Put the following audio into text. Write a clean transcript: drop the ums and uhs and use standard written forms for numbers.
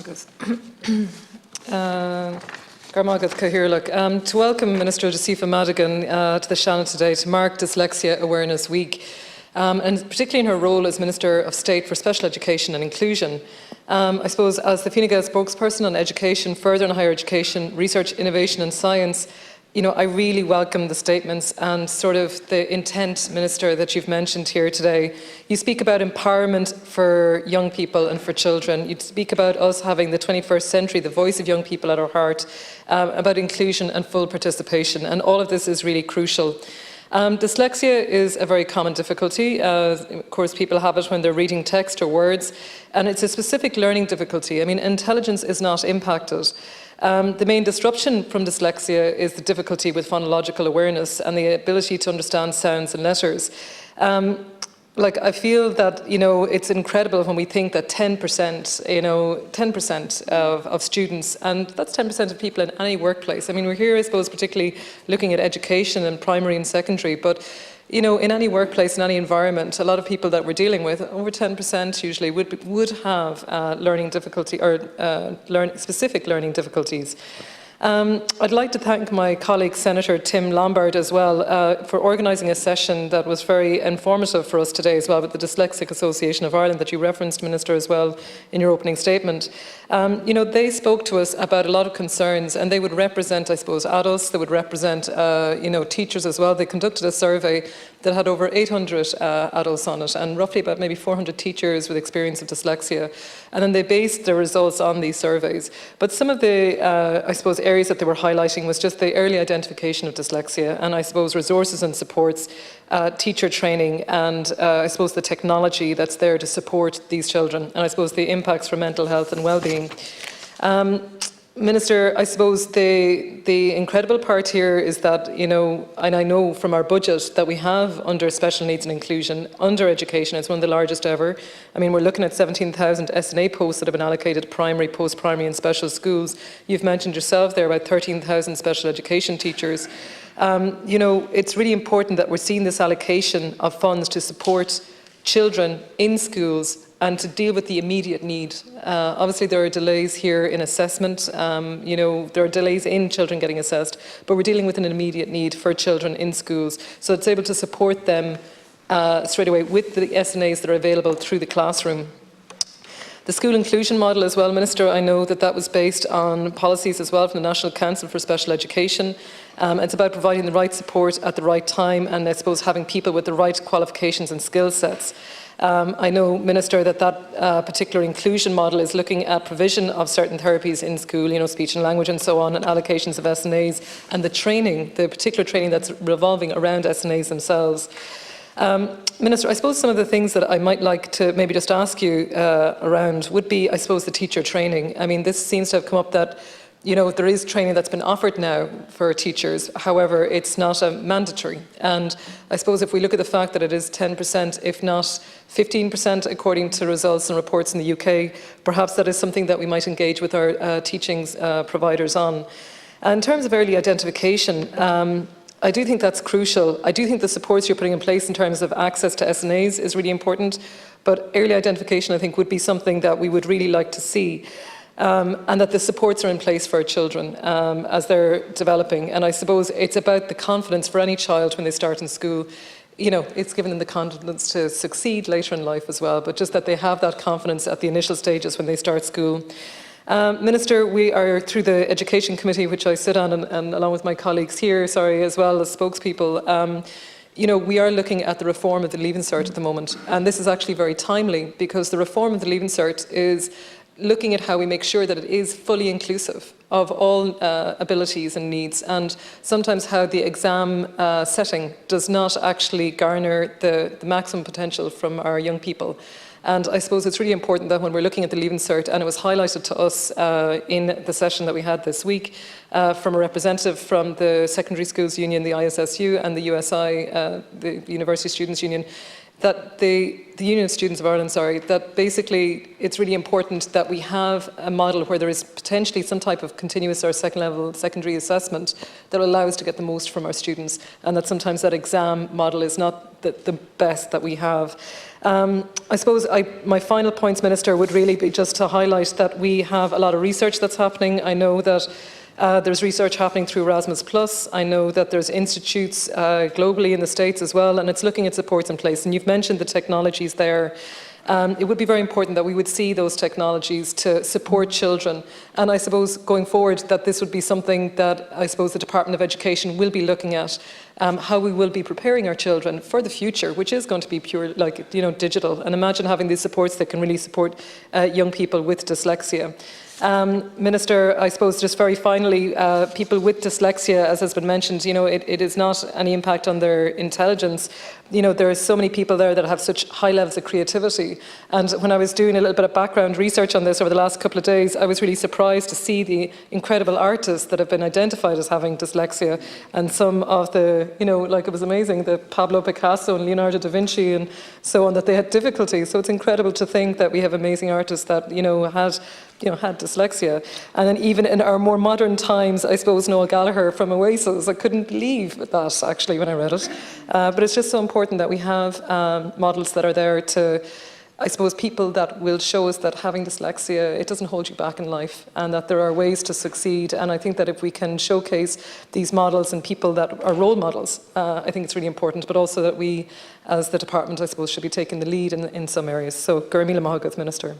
To welcome Minister Josepha Madigan to the channel today to mark Dyslexia Awareness Week, and particularly in her role as Minister of State for Special Education and Inclusion. I suppose as the Fine Gael spokesperson on education, further and higher education, research, innovation and science, I really welcome the statements and sort of the intent, Minister, that you've mentioned here today. You speak about empowerment for young people and for children. You speak about us having the 21st century, the voice of young people at our heart, about inclusion and full participation, and all of this is really crucial. Dyslexia is a very common difficulty. Of course, people have it when they're reading text or words, and it's a specific learning difficulty. I mean, intelligence is not impacted. The main disruption from dyslexia is the difficulty with phonological awareness and the ability to understand sounds and letters. I feel that, it's incredible when we think that 10% of students, and that's 10% of people in any workplace. I mean, we're here, I suppose, particularly looking at education and primary and secondary, but in any workplace, in any environment, a lot of people that we're dealing with, over 10% usually, would have learning difficulty or specific learning difficulties. I'd like to thank my colleague Senator Tim Lombard as well for organising a session that was very informative for us today as well with the Dyslexic Association of Ireland that you referenced, Minister, as well in your opening statement. They spoke to us about a lot of concerns, and they would represent, I suppose, adults, they would represent teachers as well. They conducted a survey that had over 800 adults on it and roughly about maybe 400 teachers with experience of dyslexia. And then they based their results on these surveys. But some of the, I suppose, areas that they were highlighting was just the early identification of dyslexia and I suppose resources and supports, teacher training and I suppose the technology that's there to support these children and I suppose the impacts for mental health and well-being. Minister, I suppose the incredible part here is that, and I know from our budget that we have under special needs and inclusion, under education, it's one of the largest ever. I mean, we're looking at 17,000 SNA posts that have been allocated to primary, post-primary and special schools. You've mentioned yourself there about 13,000 special education teachers. It's really important that we're seeing this allocation of funds to support children in schools and to deal with the immediate need. Obviously there are delays here in assessment, there are delays in children getting assessed, but we're dealing with an immediate need for children in schools. So it's able to support them straight away with the SNAs that are available through the classroom. The school inclusion model as well, Minister, I know that was based on policies as well from the National Council for Special Education. It's about providing the right support at the right time and I suppose having people with the right qualifications and skill sets. I know, Minister, that particular inclusion model is looking at provision of certain therapies in school, speech and language and so on, and allocations of SNAs, and the training, the particular training that's revolving around SNAs themselves. Minister, I suppose some of the things that I might like to maybe just ask you around would be, I suppose, the teacher training. I mean, this seems to have come up that there is training that's been offered now for teachers, however, it's not mandatory. And I suppose if we look at the fact that it is 10%, if not 15%, according to results and reports in the UK, perhaps that is something that we might engage with our teaching providers on. And in terms of early identification, I do think that's crucial. I do think the supports you're putting in place in terms of access to SNAs is really important, but early identification, I think, would be something that we would really like to see. And that the supports are in place for our children as they're developing. And I suppose it's about the confidence for any child when they start in school. It's given them the confidence to succeed later in life as well, but just that they have that confidence at the initial stages when they start school. Minister, we are through the Education Committee, which I sit on, and along with my colleagues here, as well as spokespeople, we are looking at the reform of the Leaving Cert at the moment. And this is actually very timely because the reform of the Leaving Cert is looking at how we make sure that it is fully inclusive of all abilities and needs, and sometimes how the exam setting does not actually garner the maximum potential from our young people. And I suppose it's really important that when we're looking at the Leaving Cert, and it was highlighted to us in the session that we had this week from a representative from the Secondary Schools Union, the ISSU, and the USI, the University Students' Union, that the Union of Students of Ireland, that basically it's really important that we have a model where there is potentially some type of continuous or second-level secondary assessment that will allow us to get the most from our students, and that sometimes that exam model is not the best that we have. I suppose my final points, Minister, would really be just to highlight that we have a lot of research that's happening. I know that there's research happening through Erasmus+. I know that there's institutes globally in the States as well, and it's looking at supports in place. And you've mentioned the technologies there. It would be very important that we would see those technologies to support children. And I suppose going forward that this would be something that I suppose the Department of Education will be looking at, how we will be preparing our children for the future, which is going to be pure, digital. And imagine having these supports that can really support young people with dyslexia. Minister, I suppose just very finally, people with dyslexia, as has been mentioned, it is not any impact on their intelligence. There are so many people there that have such high levels of creativity. And when I was doing a little bit of background research on this over the last couple of days, I was really surprised to see the incredible artists that have been identified as having dyslexia. And some of the, it was amazing, the Pablo Picasso and Leonardo da Vinci and so on, that they had difficulty. So it's incredible to think that we have amazing artists that, had dyslexia. And then even in our more modern times, I suppose Noel Gallagher from Oasis, I couldn't believe that actually when I read it. But it's just so important that we have models that are there to, I suppose, people that will show us that having dyslexia, it doesn't hold you back in life, and that there are ways to succeed. And I think that if we can showcase these models and people that are role models, I think it's really important, but also that we, as the department, I suppose, should be taking the lead in some areas. So, Gurmila Mahagath, Minister.